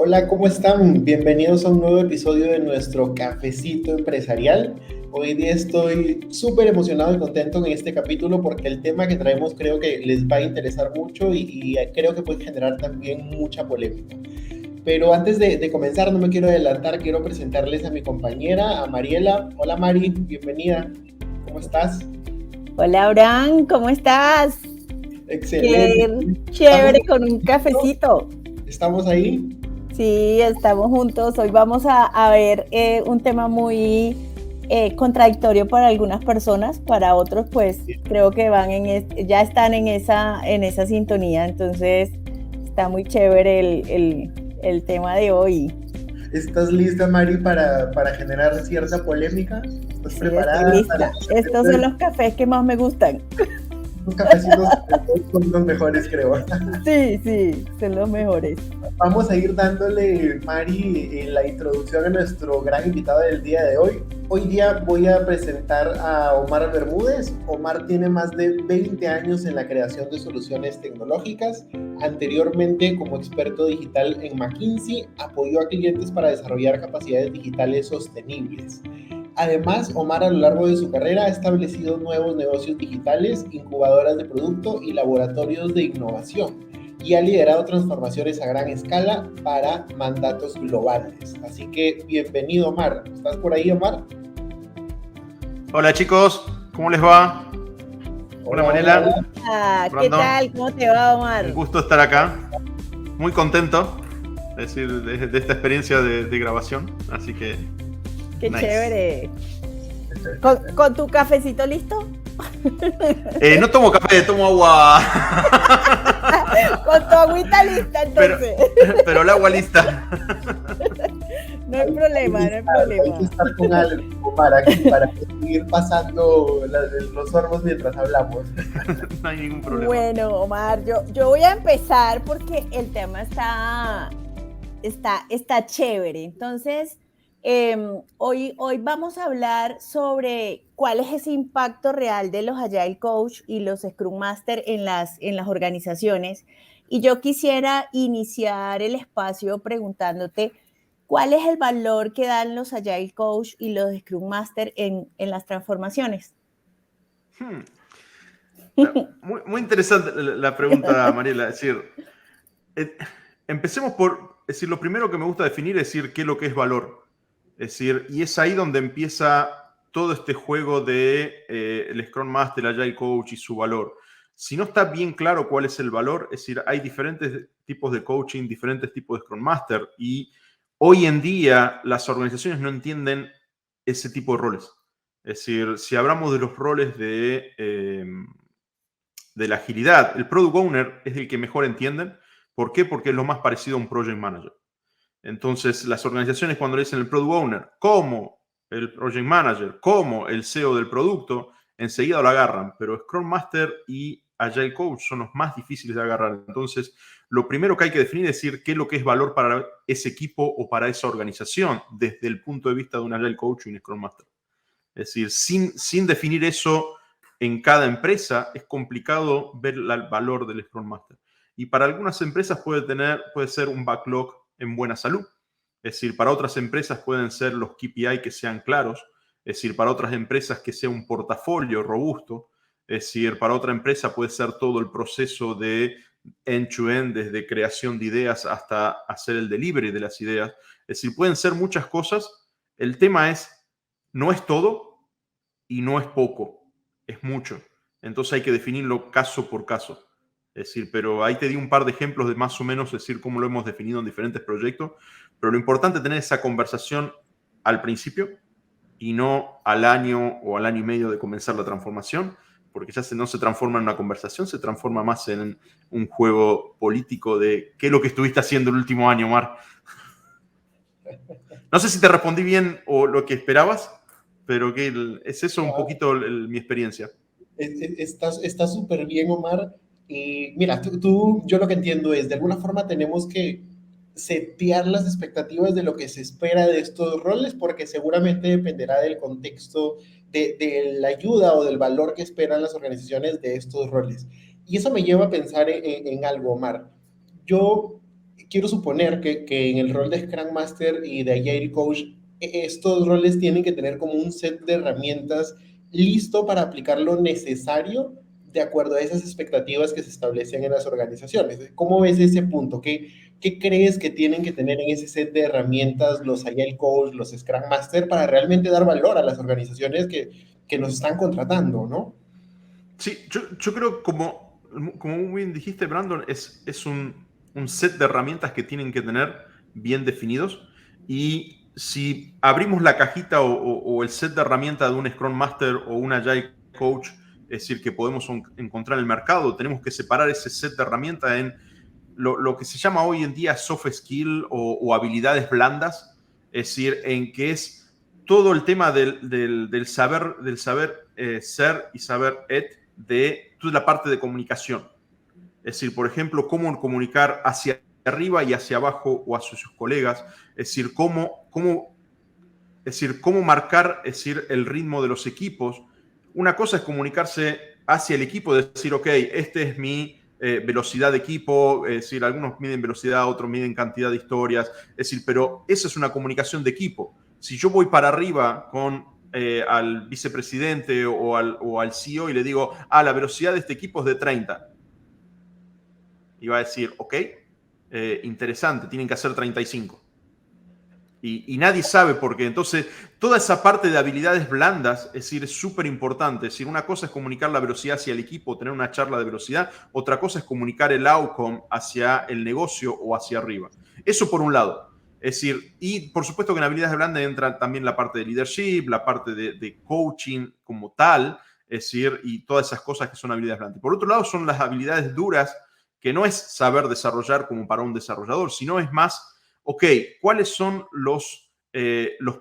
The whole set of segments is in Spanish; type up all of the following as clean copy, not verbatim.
Hola, ¿cómo están? Bienvenidos a un nuevo episodio de nuestro Cafecito Empresarial. Hoy día estoy súper emocionado y contento en este capítulo porque el tema que traemos creo que les va a interesar mucho y creo que puede generar también mucha polémica. Pero antes de comenzar, no me quiero adelantar, quiero presentarles a mi compañera, a Mariela. Hola Mari, bienvenida. ¿Cómo estás? Hola, Abraham, ¿cómo estás? Excelente. Qué ¿Estamos, chévere con un cafecito. estamos ahí? Sí, estamos juntos. Hoy vamos a ver un tema muy contradictorio para algunas personas, para otros pues creo que ya están en esa sintonía, entonces está muy chévere el tema de hoy. ¿Estás lista, Mari, para generar cierta polémica? ¿Estás Sí, estoy preparada para lista. Estos son los cafés que más me gustan. los cafecitos? Son los mejores, creo. Sí, son los mejores. Vamos a ir dándole, Mari, la introducción a nuestro gran invitado del día de hoy. Hoy día voy a presentar a Omar Bermúdez. Omar tiene más de 20 años en la creación de soluciones tecnológicas. Anteriormente, como experto digital en McKinsey, apoyó a clientes para desarrollar capacidades digitales sostenibles. Además, Omar a lo largo de su carrera ha establecido nuevos negocios digitales, incubadoras de producto y laboratorios de innovación, y ha liderado transformaciones a gran escala para mandatos globales. Así que bienvenido, Omar. ¿Estás por ahí, Omar? Hola chicos, ¿cómo les va? Hola Mariela, ¿Qué Brandon, tal? ¿Cómo te va, un Omar? gusto estar acá. Muy contento, es decir, de esta experiencia de grabación, así que Qué nice. chévere. ¿Con tu cafecito listo? No tomo café, tomo agua. Con tu agüita lista, entonces. Pero el agua lista. No hay problema, no hay Hay que problema. estar con algo para seguir pasando los sorbos mientras hablamos. No hay ningún problema. Bueno, Omar, yo voy a empezar porque el tema está chévere. Entonces, hoy vamos a hablar sobre cuál es ese impacto real de los Agile Coach y los Scrum Master en las organizaciones. Y yo quisiera iniciar el espacio preguntándote cuál es el valor que dan los Agile Coach y los Scrum Master en las transformaciones. Muy interesante la pregunta, Mariela. Es decir, empecemos por decir, lo primero que me gusta definir es decir qué es lo que es valor. Es decir, y es ahí donde empieza todo este juego de el Scrum Master, el Agile Coach y su valor. Si no está bien claro cuál es el valor, es decir, hay diferentes tipos de coaching, diferentes tipos de Scrum Master, y hoy en día las organizaciones no entienden ese tipo de roles. Es decir, si hablamos de los roles de la agilidad, el Product Owner es el que mejor entienden. ¿Por qué? Porque es lo más parecido a un Project Manager. Entonces, las organizaciones cuando le dicen el Product Owner, como el Project Manager, como el CEO del producto, enseguida lo agarran. Pero Scrum Master y Agile Coach son los más difíciles de agarrar. Entonces, lo primero que hay que definir es decir qué es lo que es valor para ese equipo o para esa organización desde el punto de vista de un Agile Coach y un Scrum Master. Es decir, sin definir eso en cada empresa, es complicado ver el valor del Scrum Master. Y para algunas empresas puede ser un backlog en buena salud. Es decir, para otras empresas pueden ser los KPI que sean claros. Es decir, para otras empresas que sea un portafolio robusto. Es decir, para otra empresa puede ser todo el proceso de end-to-end, desde creación de ideas hasta hacer el delivery de las ideas. Es decir, pueden ser muchas cosas. El tema es, no es todo y no es poco, es mucho. Entonces hay que definirlo caso por caso. Es decir, pero ahí te di un par de ejemplos de más o menos decir cómo lo hemos definido en diferentes proyectos, pero lo importante es tener esa conversación al principio y no al año o al año y medio de comenzar la transformación, porque ya no se transforma en una conversación, se transforma más en un juego político de qué es lo que estuviste haciendo el último año, Omar. No sé si te respondí bien o lo que esperabas, pero que es eso un poquito mi experiencia. Está súper bien, Omar. Y mira, yo lo que entiendo es, de alguna forma tenemos que setear las expectativas de lo que se espera de estos roles, porque seguramente dependerá del contexto, de la ayuda o del valor que esperan las organizaciones de estos roles. Y eso me lleva a pensar en algo, Omar. Yo quiero suponer que en el rol de Scrum Master y de Agile Coach, estos roles tienen que tener como un set de herramientas listo para aplicar lo necesario de acuerdo a esas expectativas que se establecen en las organizaciones. ¿Cómo ves ese punto? ¿Qué crees que tienen que tener en ese set de herramientas los Agile Coach, los Scrum Master, para realmente dar valor a las organizaciones que nos están contratando, ¿no? Sí, yo creo, como muy bien dijiste, Brandon, es un set de herramientas que tienen que tener bien definidos. Y si abrimos la cajita o el set de herramientas de un Scrum Master o un Agile Coach, es decir, que podemos encontrar en el mercado, tenemos que separar ese set de herramientas en lo que se llama hoy en día soft skill o habilidades blandas, es decir, en que es todo el tema del saber ser y saber de toda la parte de comunicación. Es decir, por ejemplo, cómo comunicar hacia arriba y hacia abajo o hacia sus colegas. Es decir, cómo marcar, es decir, el ritmo de los equipos. Una cosa es comunicarse hacia el equipo, decir, ok, este es mi velocidad de equipo, es decir, algunos miden velocidad, otros miden cantidad de historias, es decir, pero esa es una comunicación de equipo. Si yo voy para arriba con al vicepresidente o al CEO y le digo, la velocidad de este equipo es de 30, y va a decir, ok, interesante, tienen que hacer 35. Y nadie sabe por qué. Entonces, toda esa parte de habilidades blandas, es decir, es súper importante. Es decir, una cosa es comunicar la velocidad hacia el equipo, tener una charla de velocidad. Otra cosa es comunicar el outcome hacia el negocio o hacia arriba. Eso por un lado. Es decir, y por supuesto que en habilidades blandas entra también la parte de leadership, la parte de coaching como tal, es decir, y todas esas cosas que son habilidades blandas. Por otro lado, son las habilidades duras, que no es saber desarrollar como para un desarrollador, sino es más, ok, ¿cuáles son los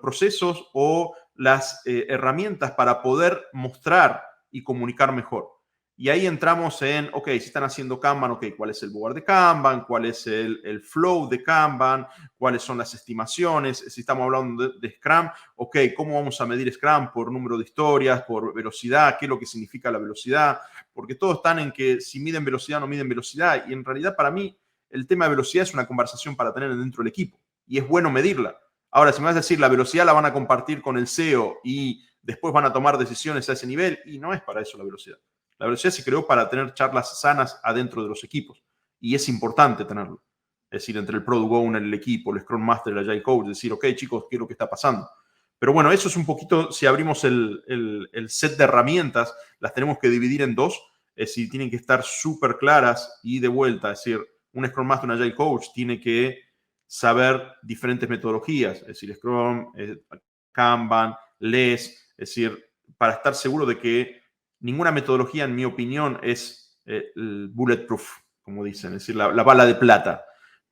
procesos o las herramientas para poder mostrar y comunicar mejor? Y ahí entramos en, ok, si están haciendo Kanban, ok, ¿cuál es el board de Kanban? ¿Cuál es el flow de Kanban? ¿Cuáles son las estimaciones? Si estamos hablando de Scrum, ok, ¿cómo vamos a medir Scrum? ¿Por número de historias? ¿Por velocidad? ¿Qué es lo que significa la velocidad? Porque todos están en que si miden velocidad o no miden velocidad. Y en realidad para mí el tema de velocidad es una conversación para tener dentro del equipo. Y es bueno medirla. Ahora, si me vas a decir la velocidad la van a compartir con el CEO y después van a tomar decisiones a ese nivel, y no es para eso la velocidad. La velocidad se creó para tener charlas sanas adentro de los equipos. Y es importante tenerlo. Es decir, entre el Product Owner, el equipo, el Scrum Master, el Agile Coach, decir, ok, chicos, ¿qué es lo que está pasando? Pero bueno, eso es un poquito, si abrimos el set de herramientas, las tenemos que dividir en dos. Es decir, tienen que estar súper claras y de vuelta. Es decir, un Scrum Master, un Agile Coach, tiene que saber diferentes metodologías. Es decir, Scrum, Kanban, LES. Es decir, para estar seguro de que ninguna metodología, en mi opinión, es bulletproof, como dicen, es decir, la bala de plata.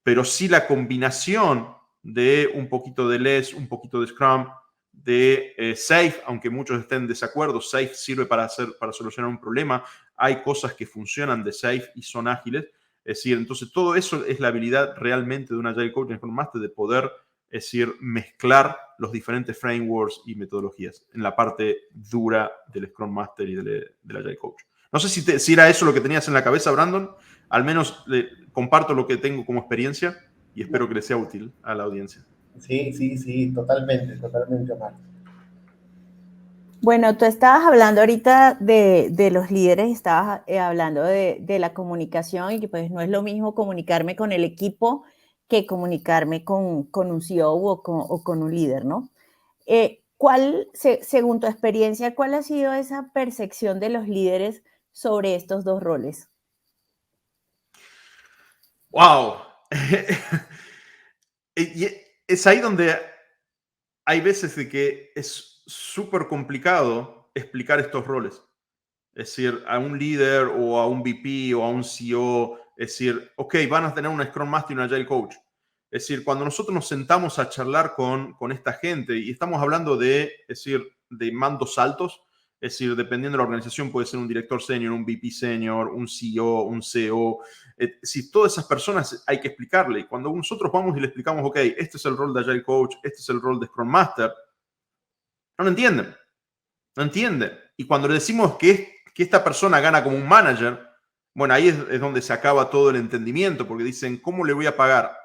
Pero sí la combinación de un poquito de LES, un poquito de Scrum, de SAFe, aunque muchos estén en desacuerdo, SAFe sirve para solucionar un problema. Hay cosas que funcionan de SAFe y son ágiles. Es decir, entonces todo eso es la habilidad realmente de un Agile Coach y Scrum Master de poder, es decir, mezclar los diferentes frameworks y metodologías en la parte dura del Scrum Master y del Agile Coach. No sé si era eso lo que tenías en la cabeza, Brandon. Al menos comparto lo que tengo como experiencia y espero que le sea útil a la audiencia. Sí, totalmente, Omar. Bueno, tú estabas hablando ahorita de los líderes, estabas hablando de la comunicación y que pues no es lo mismo comunicarme con el equipo que comunicarme con un CEO o con un líder, ¿no? Según tu experiencia, ¿cuál ha sido esa percepción de los líderes sobre estos dos roles? ¡Wow! Y es ahí donde hay veces de que es súper complicado explicar estos roles. Es decir, a un líder o a un VP o a un CEO, es decir, ok, van a tener un Scrum Master y un Agile Coach. Es decir, cuando nosotros nos sentamos a charlar con esta gente y estamos hablando de mandos altos, es decir, dependiendo de la organización puede ser un director senior, un VP senior, un CEO, un CEO. Si todas esas personas hay que explicarle. Y cuando nosotros vamos y le explicamos, ok, este es el rol de Agile Coach, este es el rol de Scrum Master, no lo entienden. No entienden. Y cuando le decimos que esta persona gana como un manager, bueno, ahí es donde se acaba todo el entendimiento, porque dicen, ¿cómo le voy a pagar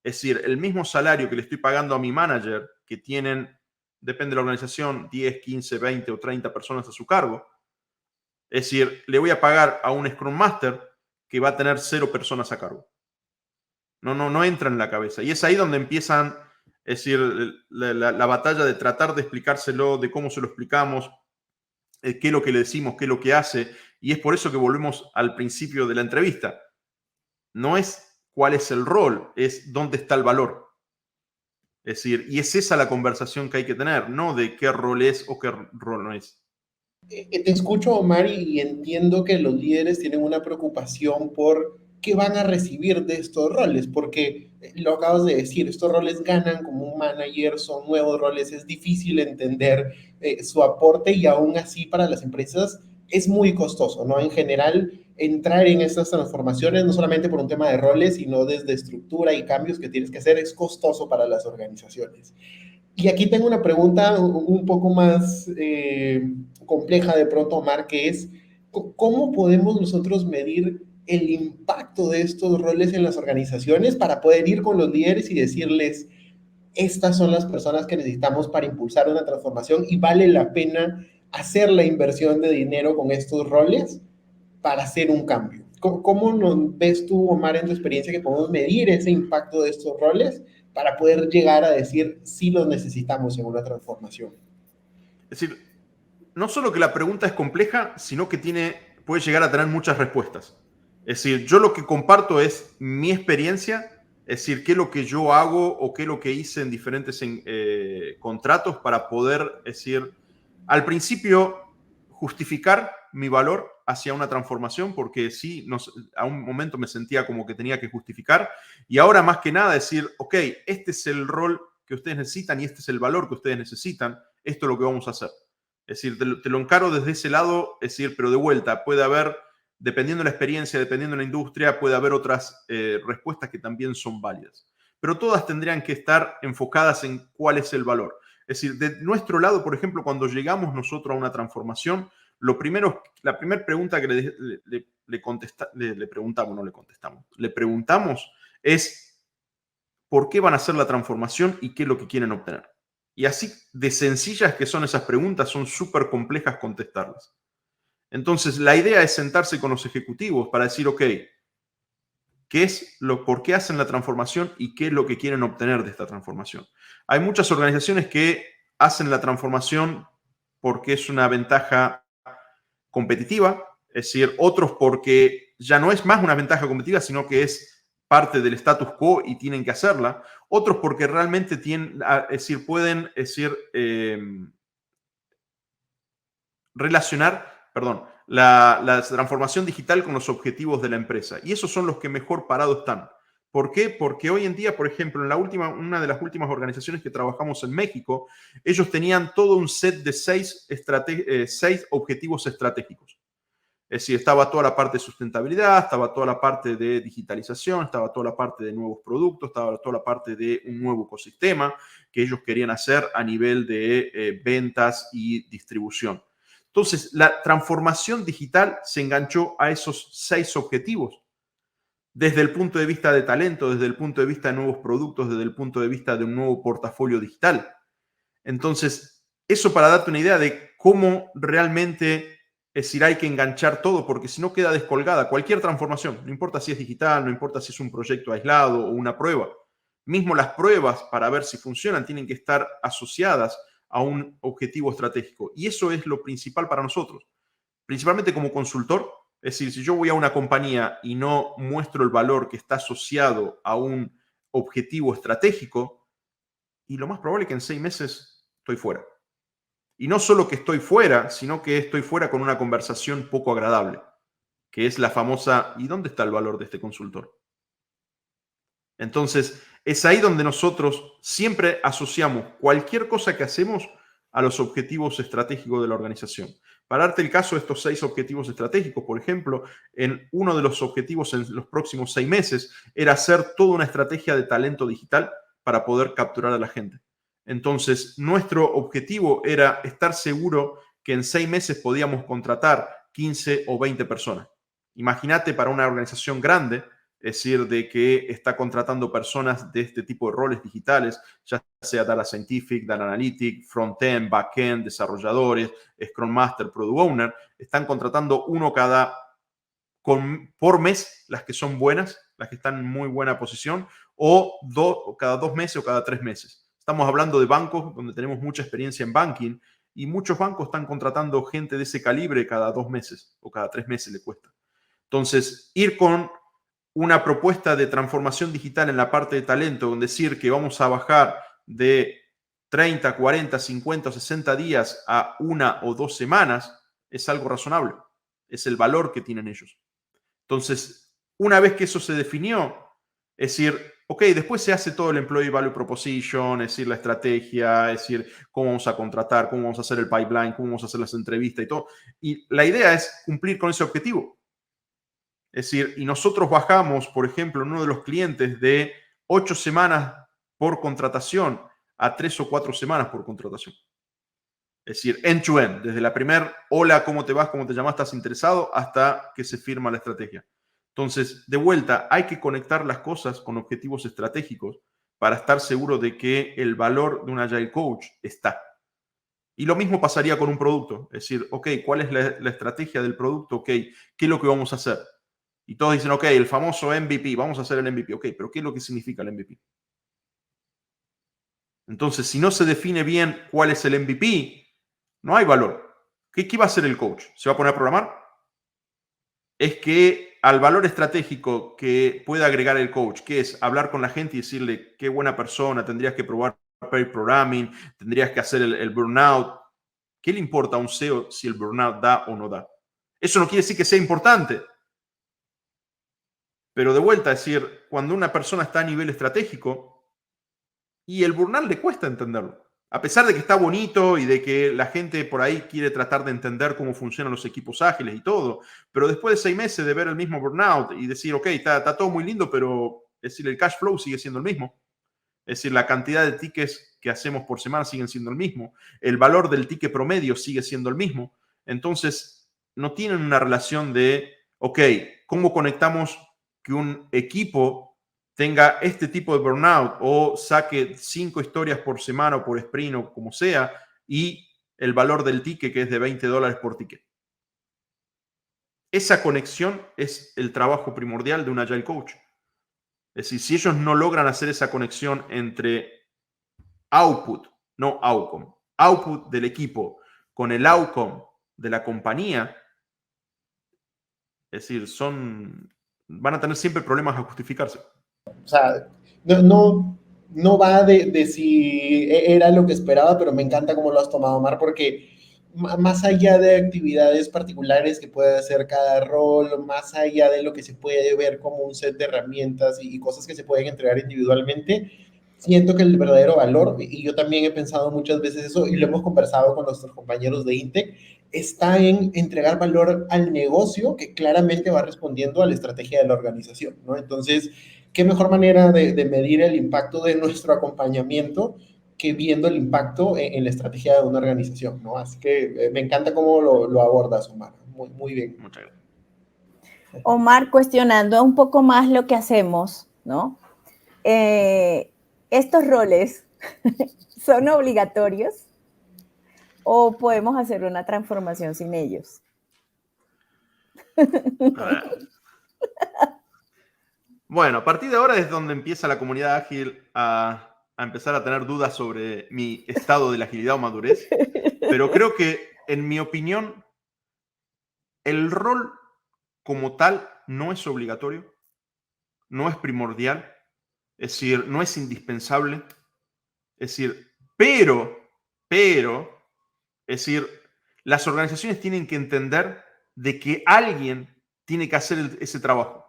Es decir, el mismo salario que le estoy pagando a mi manager, que tienen, depende de la organización, 10, 15, 20 o 30 personas a su cargo. Es decir, le voy a pagar a un Scrum Master que va a tener 0 personas a cargo. No entra en la cabeza. Y es ahí donde empiezan, es decir, la batalla de tratar de explicárselo, de cómo se lo explicamos, qué es lo que le decimos, qué es lo que hace. Y es por eso que volvemos al principio de la entrevista. No es cuál es el rol, es dónde está el valor. Es decir, y es esa la conversación que hay que tener, no de qué rol es o qué rol no es. Te escucho, Omar, y entiendo que los líderes tienen una preocupación por qué van a recibir de estos roles, porque lo acabas de decir, estos roles ganan como un manager, son nuevos roles, es difícil entender su aporte y aún así para las empresas es muy costoso, ¿no? En general, entrar en estas transformaciones, no solamente por un tema de roles, sino desde estructura y cambios que tienes que hacer, es costoso para las organizaciones. Y aquí tengo una pregunta un poco más compleja de pronto, Omar, que es, ¿cómo podemos nosotros medir el impacto de estos roles en las organizaciones para poder ir con los líderes y decirles, estas son las personas que necesitamos para impulsar una transformación y vale la pena hacer la inversión de dinero con estos roles para hacer un cambio? ¿Cómo nos ves tú, Omar, en tu experiencia que podemos medir ese impacto de estos roles para poder llegar a decir si los necesitamos en una transformación? Es decir, no solo que la pregunta es compleja, sino que puede llegar a tener muchas respuestas. Es decir, yo lo que comparto es mi experiencia, es decir, qué es lo que yo hago o qué es lo que hice en diferentes contratos para poder, es decir, al principio justificar mi valor hacia una transformación, porque sí, a un momento me sentía como que tenía que justificar, y ahora más que nada decir, ok, este es el rol que ustedes necesitan y este es el valor que ustedes necesitan, esto es lo que vamos a hacer. Es decir, te lo encaro desde ese lado, es decir, pero de vuelta, puede haber, dependiendo de la experiencia, dependiendo de la industria, puede haber otras respuestas que también son válidas. Pero todas tendrían que estar enfocadas en cuál es el valor. Es decir, de nuestro lado, por ejemplo, cuando llegamos nosotros a una transformación, la primera pregunta que le preguntamos es ¿por qué van a hacer la transformación y qué es lo que quieren obtener? Y así de sencillas que son esas preguntas, son súper complejas contestarlas. Entonces, la idea es sentarse con los ejecutivos para decir, ok, ¿por qué hacen la transformación y qué es lo que quieren obtener de esta transformación? Hay muchas organizaciones que hacen la transformación porque es una ventaja competitiva, es decir, otros porque ya no es más una ventaja competitiva, sino que es parte del status quo y tienen que hacerla. Otros porque realmente pueden relacionar, la transformación digital con los objetivos de la empresa. Y esos son los que mejor parados están. ¿Por qué? Porque hoy en día, por ejemplo, una de las últimas organizaciones que trabajamos en México, ellos tenían todo un set de 6 objetivos estratégicos. Es decir, estaba toda la parte de sustentabilidad, estaba toda la parte de digitalización, estaba toda la parte de nuevos productos, estaba toda la parte de un nuevo ecosistema que ellos querían hacer a nivel de ventas y distribución. Entonces, la transformación digital se enganchó a esos 6 objetivos. Desde el punto de vista de talento, desde el punto de vista de nuevos productos, desde el punto de vista de un nuevo portafolio digital. Entonces, eso para darte una idea de cómo realmente, es decir, hay que enganchar todo, porque si no queda descolgada cualquier transformación, no importa si es digital, no importa si es un proyecto aislado o una prueba. Mismo las pruebas para ver si funcionan tienen que estar asociadas a un objetivo estratégico. Y eso es lo principal para nosotros. Principalmente como consultor, es decir, si yo voy a una compañía y no muestro el valor que está asociado a un objetivo estratégico, y lo más probable es que en 6 meses estoy fuera. Y no solo que estoy fuera, sino que estoy fuera con una conversación poco agradable, que es la famosa, ¿y dónde está el valor de este consultor? Entonces, es ahí donde nosotros siempre asociamos cualquier cosa que hacemos a los objetivos estratégicos de la organización. Para darte el caso de estos 6 objetivos estratégicos, por ejemplo, en uno de los objetivos en los próximos 6 meses era hacer toda una estrategia de talento digital para poder capturar a la gente. Entonces, nuestro objetivo era estar seguro que en 6 meses podíamos contratar 15 o 20 personas. Imagínate para una organización grande, es decir, de que está contratando personas de este tipo de roles digitales, ya sea Data Scientific, Data Analytic, Front-End, Back-End, desarrolladores, Scrum Master, Product Owner, están contratando uno por mes, las que son buenas, las que están en muy buena posición, o cada 2 meses o cada 3 meses. Estamos hablando de bancos donde tenemos mucha experiencia en banking y muchos bancos están contratando gente de ese calibre cada 2 meses o cada 3 meses le cuesta. Entonces, ir con una propuesta de transformación digital en la parte de talento, donde decir que vamos a bajar de 30, 40, 50 o 60 días a 1 o 2 semanas, es algo razonable. Es el valor que tienen ellos. Entonces, una vez que eso se definió, es decir, ok, después se hace todo el Employee Value Proposition, es decir, la estrategia, es decir, cómo vamos a contratar, cómo vamos a hacer el pipeline, cómo vamos a hacer las entrevistas y todo. Y la idea es cumplir con ese objetivo. Es decir, y nosotros bajamos, por ejemplo, en uno de los clientes de 8 semanas por contratación a 3 o 4 semanas por contratación. Es decir, end-to-end, desde la primer hola, ¿cómo te vas? ¿Cómo te llamas? ¿Estás interesado? Hasta que se firma la estrategia. Entonces, de vuelta, hay que conectar las cosas con objetivos estratégicos para estar seguro de que el valor de un Agile Coach está. Y lo mismo pasaría con un producto. Es decir, ok, ¿cuál es la estrategia del producto? Ok, ¿qué es lo que vamos a hacer? Y todos dicen, ok, el famoso MVP, vamos a hacer el MVP. Ok, pero ¿qué es lo que significa el MVP? Entonces, si no se define bien cuál es el MVP, no hay valor. ¿Qué va a hacer el coach? ¿Se va a poner a programar? Es que al valor estratégico que puede agregar el coach, que es hablar con la gente y decirle qué buena persona, tendrías que probar pair programming, tendrías que hacer el burnout. ¿Qué le importa a un CEO si el burnout da o no da? Eso no quiere decir que sea importante. Pero de vuelta, es decir, cuando una persona está a nivel estratégico y el burnout le cuesta entenderlo. A pesar de que está bonito y de que la gente por ahí quiere tratar de entender cómo funcionan los equipos ágiles y todo, pero después de 6 meses de ver el mismo burnout y decir, ok, está todo muy lindo, pero es decir, el cash flow sigue siendo el mismo. Es decir, la cantidad de tickets que hacemos por semana siguen siendo el mismo. El valor del ticket promedio sigue siendo el mismo. Entonces, no tienen una relación de, ok, ¿cómo conectamos que un equipo tenga este tipo de burnout o saque 5 historias por semana o por sprint o como sea y el valor del ticket que es de $20 por ticket? Esa conexión es el trabajo primordial de un Agile Coach. Es decir, si ellos no logran hacer esa conexión entre output, no outcome, output del equipo con el outcome de la compañía, es decir, van a tener siempre problemas a justificarse. O sea, no va de si era lo que esperaba, pero me encanta cómo lo has tomado, Omar, porque más allá de actividades particulares que puede hacer cada rol, más allá de lo que se puede ver como un set de herramientas y cosas que se pueden entregar individualmente, siento que el verdadero valor, y yo también he pensado muchas veces eso, y lo hemos conversado con nuestros compañeros de Intec, está en entregar valor al negocio que claramente va respondiendo a la estrategia de la organización, ¿no? Entonces, qué mejor manera de medir el impacto de nuestro acompañamiento que viendo el impacto en la estrategia de una organización, ¿no? Así que me encanta cómo lo abordas, Omar. Muy, muy bien. Muchas gracias. Omar, cuestionando un poco más lo que hacemos, ¿no? ¿Estos roles son obligatorios o podemos hacer una transformación sin ellos? Bueno, a partir de ahora es donde empieza la comunidad ágil a empezar a tener dudas sobre mi estado de la agilidad o madurez, pero creo que, en mi opinión, el rol como tal no es obligatorio, no es primordial, es decir, no es indispensable, es decir, pero, es decir, las organizaciones tienen que entender de que alguien tiene que hacer ese trabajo.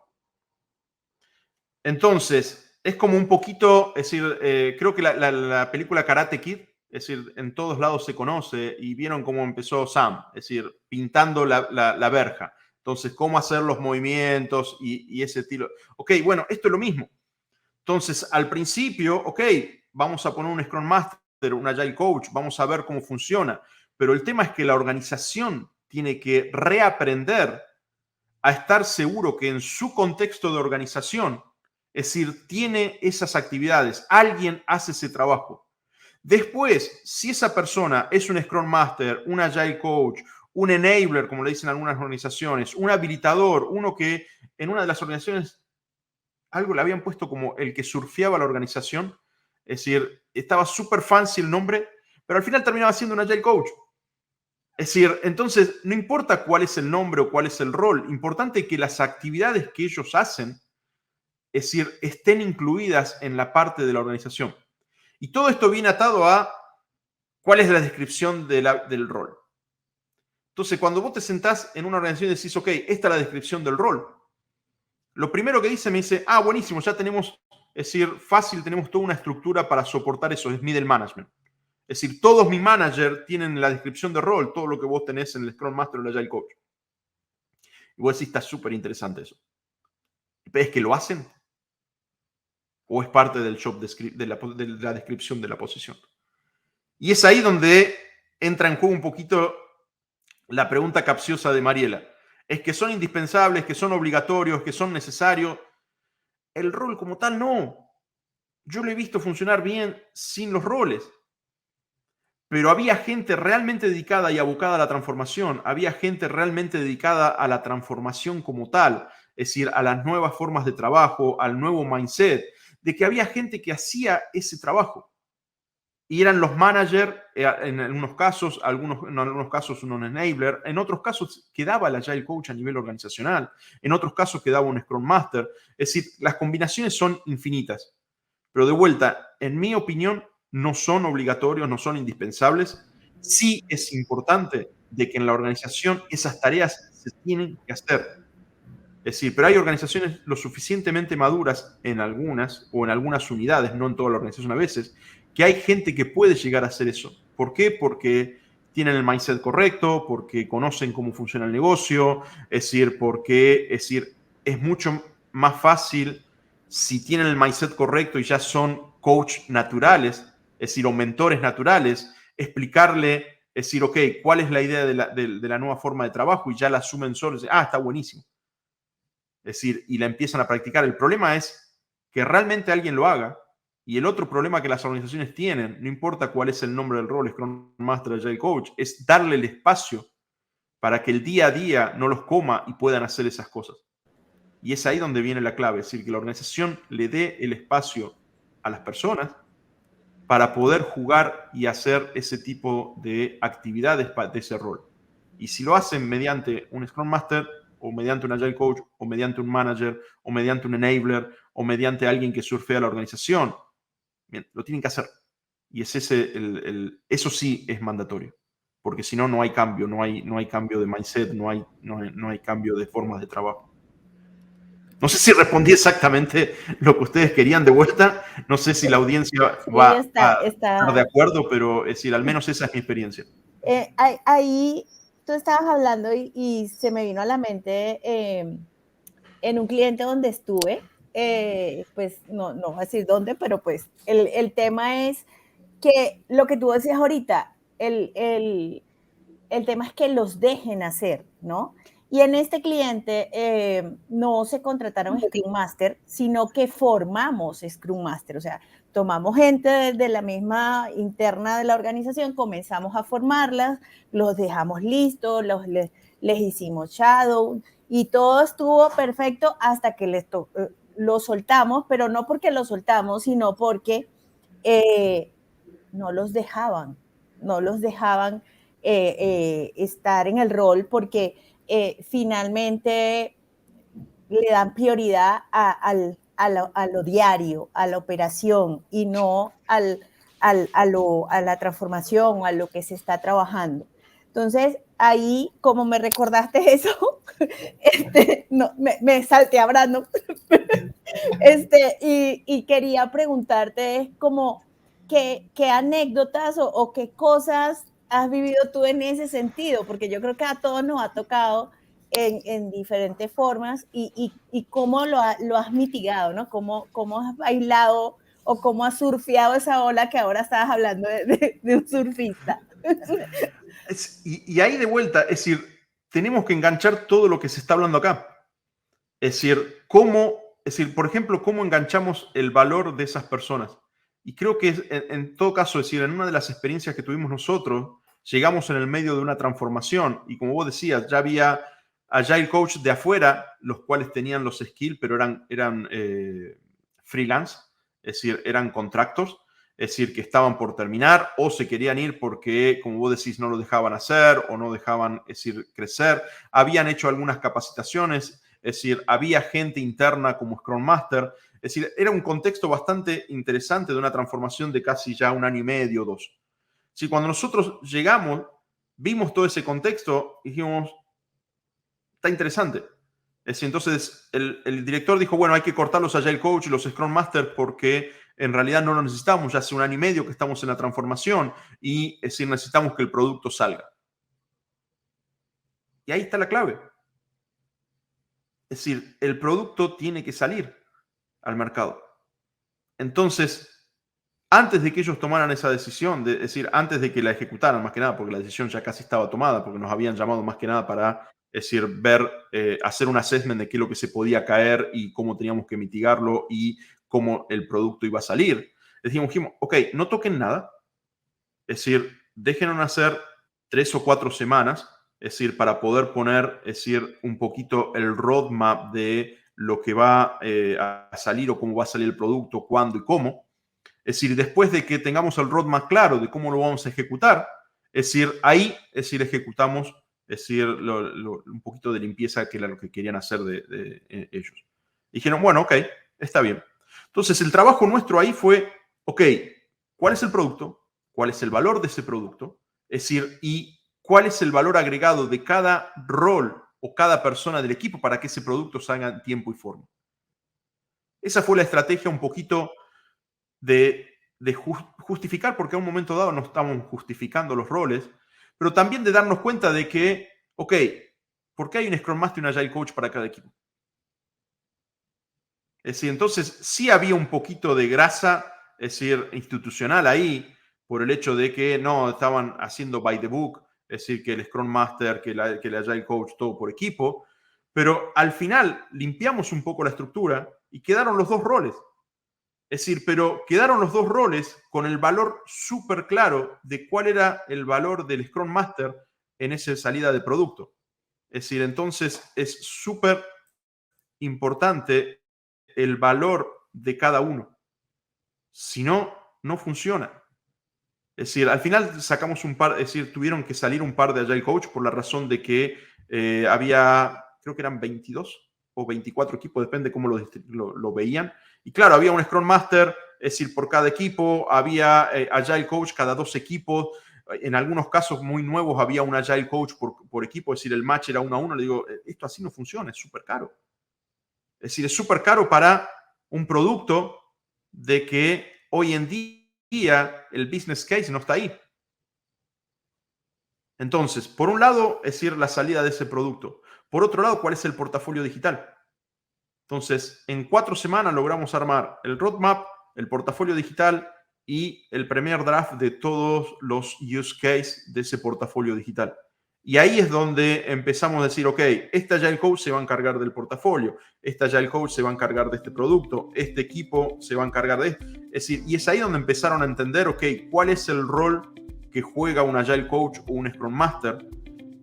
Entonces, es como un poquito, es decir, creo que la película Karate Kid, es decir, en todos lados se conoce y vieron cómo empezó Sam, es decir, pintando la verja. Entonces, cómo hacer los movimientos y ese estilo. Ok, bueno, esto es lo mismo. Entonces, al principio, ok, vamos a poner un Scrum Master, un Agile Coach, vamos a ver cómo funciona. Pero el tema es que la organización tiene que reaprender a estar seguro que en su contexto de organización, es decir, tiene esas actividades, alguien hace ese trabajo. Después, si esa persona es un Scrum Master, un Agile Coach, un enabler, como le dicen algunas organizaciones, un habilitador, uno que en una de las organizaciones algo le habían puesto como el que surfeaba la organización, es decir, estaba súper fancy el nombre, pero al final terminaba siendo un Agile Coach. Es decir, entonces, no importa cuál es el nombre o cuál es el rol, importante que las actividades que ellos hacen, es decir, estén incluidas en la parte de la organización. Y todo esto viene atado a cuál es la descripción del rol. Entonces, cuando vos te sentás en una organización y decís, ok, esta es la descripción del rol, lo primero que me dice, buenísimo, ya tenemos, es decir, fácil, tenemos toda una estructura para soportar eso, es middle management. Es decir, todos mis managers tienen la descripción de rol, todo lo que vos tenés en el Scrum Master o el Agile Coach. Y vos decís, está súper interesante eso. ¿Es que lo hacen? ¿O es parte del job de la descripción de la posición? Y es ahí donde entra en juego un poquito la pregunta capciosa de Mariela. ¿Es que son indispensables, que son obligatorios, que son necesarios? El rol como tal, no. Yo lo he visto funcionar bien sin los roles. Pero había gente realmente dedicada y abocada a la transformación. Había gente realmente dedicada a la transformación como tal. Es decir, a las nuevas formas de trabajo, al nuevo mindset. De que había gente que hacía ese trabajo. Y eran los managers, en algunos casos, en algunos casos un enabler, en otros casos quedaba el Agile Coach a nivel organizacional, en otros casos quedaba un Scrum Master. Es decir, las combinaciones son infinitas. Pero de vuelta, en mi opinión, no son obligatorios, no son indispensables. Sí es importante de que en la organización esas tareas se tienen que hacer. Es decir, pero hay organizaciones lo suficientemente maduras en algunas o en algunas unidades, no en toda la organización a veces, que hay gente que puede llegar a hacer eso. ¿Por qué? Porque tienen el mindset correcto, porque conocen cómo funciona el negocio, es decir, es mucho más fácil si tienen el mindset correcto y ya son coach naturales, es decir, o mentores naturales, explicarle, es decir, ok, ¿cuál es la idea de la nueva forma de trabajo? Y ya la asumen solos, está buenísimo. Es decir, y la empiezan a practicar. El problema es que realmente alguien lo haga. Y el otro problema que las organizaciones tienen, no importa cuál es el nombre del rol, Scrum Master, Agile Coach, es darle el espacio para que el día a día no los coma y puedan hacer esas cosas. Y es ahí donde viene la clave, es decir, que la organización le dé el espacio a las personas para poder jugar y hacer ese tipo de actividades de ese rol. Y si lo hacen mediante un Scrum Master, o mediante un Agile Coach, o mediante un manager, o mediante un enabler, o mediante alguien que surfea la organización, bien, lo tienen que hacer. Y es eso sí es mandatorio. Porque si no, no hay cambio, no hay cambio de mindset, no hay cambio de formas de trabajo. No sé si respondí exactamente lo que ustedes querían de vuelta. No sé si la audiencia va a estar de acuerdo, pero es decir, al menos esa es mi experiencia. Ahí tú estabas hablando y se me vino a la mente en un cliente donde estuve, pues no voy a decir dónde, pero pues el tema es que lo que tú decías ahorita, el tema es que los dejen hacer, ¿no? Y en este cliente no se contrataron Scrum Master, sino que formamos Scrum Master, o sea, tomamos gente de la misma interna de la organización, comenzamos a formarlas, los dejamos listos, les hicimos shadow y todo estuvo perfecto hasta que lo soltamos, pero no porque lo soltamos, sino porque no los dejaban estar en el rol porque finalmente le dan prioridad a lo diario, a la operación y no a la transformación, a lo que se está trabajando. Entonces, ahí, como me recordaste eso, me salté a Brandon y quería preguntarte como ¿qué anécdotas o qué cosas has vivido tú en ese sentido? Porque yo creo que a todos nos ha tocado en diferentes formas y cómo lo has mitigado, ¿no? Cómo has bailado o cómo has surfeado esa ola que ahora estabas hablando de un surfista. Y ahí de vuelta, es decir, tenemos que enganchar todo lo que se está hablando acá. Es decir, por ejemplo, cómo enganchamos el valor de esas personas. Y creo que en todo caso, es decir, en una de las experiencias que tuvimos nosotros, llegamos en el medio de una transformación y como vos decías, ya había Agile Coach de afuera, los cuales tenían los skills, pero eran freelance, es decir, eran contractors, es decir, que estaban por terminar o se querían ir porque, como vos decís, no lo dejaban hacer o no dejaban, es decir, crecer. Habían hecho algunas capacitaciones, es decir, había gente interna como Scrum Master. Es decir, era un contexto bastante interesante de una transformación de casi ya 1 año y medio, 2. Si cuando nosotros llegamos, vimos todo ese contexto y dijimos, está interesante. Es decir, entonces el director dijo, bueno, hay que cortar los Agile Coach y los Scrum Master porque en realidad no lo necesitamos. Ya hace 1 año y medio que estamos en la transformación y es decir, necesitamos que el producto salga. Y ahí está la clave. Es decir, el producto tiene que salir al mercado. Entonces, antes de que ellos tomaran esa decisión, es decir, antes de que la ejecutaran, más que nada, porque la decisión ya casi estaba tomada, porque nos habían llamado más que nada para, es decir, ver, hacer un assessment de qué es lo que se podía caer y cómo teníamos que mitigarlo y cómo el producto iba a salir. Dijimos, ok, no toquen nada, es decir, déjenos hacer 3 o 4 semanas, es decir, para poder poner, es decir, un poquito el roadmap de lo que va a salir o cómo va a salir el producto, cuándo y cómo. Es decir, después de que tengamos el roadmap claro de cómo lo vamos a ejecutar, es decir, ahí, es decir, ejecutamos, es decir, un poquito de limpieza que era lo que querían hacer de ellos. Dijeron, bueno, ok, está bien. Entonces, el trabajo nuestro ahí fue, ok, ¿cuál es el producto? ¿Cuál es el valor de ese producto? Es decir, y cuál es el valor agregado de cada rol o cada persona del equipo para que ese producto salga en tiempo y forma. Esa fue la estrategia un poquito de justificar, porque a un momento dado no estamos justificando los roles, pero también de darnos cuenta de que, ok, ¿por qué hay un Scrum Master y un Agile Coach para cada equipo? Es decir, entonces sí había un poquito de grasa, es decir, institucional ahí, por el hecho de que no estaban haciendo by the book, es decir, que el Scrum Master, que el Agile Coach, todo por equipo, pero al final limpiamos un poco la estructura y quedaron los 2 roles. Es decir, pero quedaron los 2 roles con el valor súper claro de cuál era el valor del Scrum Master en esa salida de producto. Es decir, entonces es súper importante el valor de cada uno. Si no, no funciona. Es decir, al final sacamos un par, es decir, tuvieron que salir un par de Agile Coach por la razón de que había, creo que eran 22 o 24 equipos, depende cómo lo veían. Y claro, había un Scrum Master, es decir, por cada equipo, había Agile Coach cada 2 equipos. En algunos casos muy nuevos había un Agile Coach por equipo, es decir, el match era 1 a 1. Le digo, esto así no funciona, es súper caro. Es decir, es súper caro para un producto de que hoy en día el business case no está ahí. Entonces, por un lado, es decir, la salida de ese producto. Por otro lado, ¿cuál es el portafolio digital? Entonces, en 4 semanas logramos armar el roadmap, el portafolio digital y el primer draft de todos los use cases de ese portafolio digital. Y ahí es donde empezamos a decir, ok, este Agile Coach se va a encargar del portafolio, este Agile Coach se va a encargar de este producto, este equipo se va a encargar de esto. Es decir, y es ahí donde empezaron a entender, ok, cuál es el rol que juega un Agile Coach o un Scrum Master.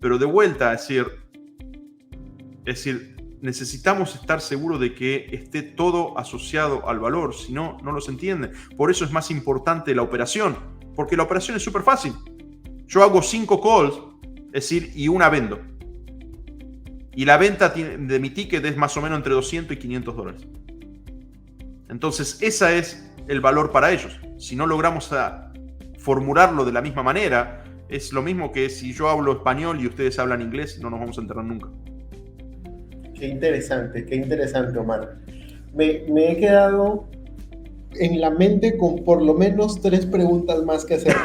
Pero de vuelta, es decir, necesitamos estar seguros de que esté todo asociado al valor, si no, no los entienden. Por eso es más importante la operación, porque la operación es súper fácil. Yo hago 5 calls, es decir, y una vendo. Y la venta de mi ticket es más o menos entre 200 y 500 dólares. Entonces, ese es el valor para ellos. Si no logramos formularlo de la misma manera, es lo mismo que si yo hablo español y ustedes hablan inglés, no nos vamos a enterar nunca. Qué interesante, Omar. Me he quedado en la mente con por lo menos 3 preguntas más que hacer.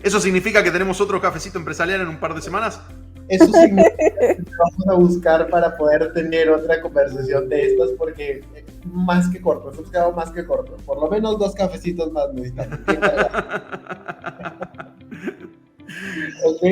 ¿Eso significa que tenemos otro cafecito empresarial en un par de semanas? Eso significa que vamos a buscar para poder tener otra conversación de estas, porque más que corto, hemos quedado más que corto. Por lo menos 2 cafecitos más necesitamos. Ok,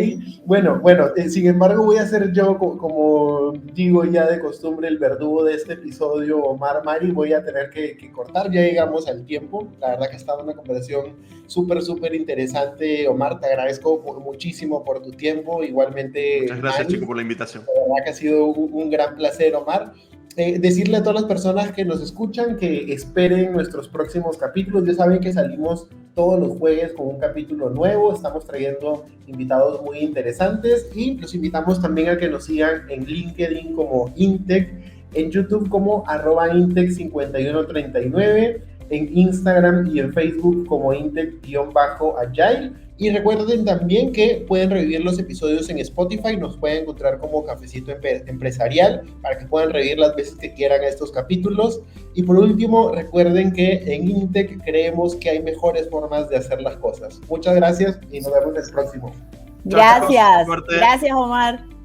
bueno, sin embargo voy a ser yo, como digo ya de costumbre, el verdugo de este episodio, Omar Mari, voy a tener que cortar, ya llegamos al tiempo, la verdad que ha estado una conversación súper interesante, Omar, te agradezco muchísimo por tu tiempo, igualmente Muchas gracias, Mari, chico, por la invitación. la verdad que ha sido un gran placer, Omar. Decirle a todas las personas que nos escuchan que esperen nuestros próximos capítulos. Ya saben que salimos todos los jueves con un capítulo nuevo. Estamos trayendo invitados muy interesantes y los invitamos también a que nos sigan en LinkedIn como Intec, en YouTube como @Intec5139, en Instagram y en Facebook como Intec_Agile. Y recuerden también que pueden revivir los episodios en Spotify, nos pueden encontrar como Cafecito Empresarial para que puedan revivir las veces que quieran estos capítulos. Y por último, recuerden que en Intec creemos que hay mejores formas de hacer las cosas. Muchas gracias y nos vemos el próximo. Gracias, gracias Omar.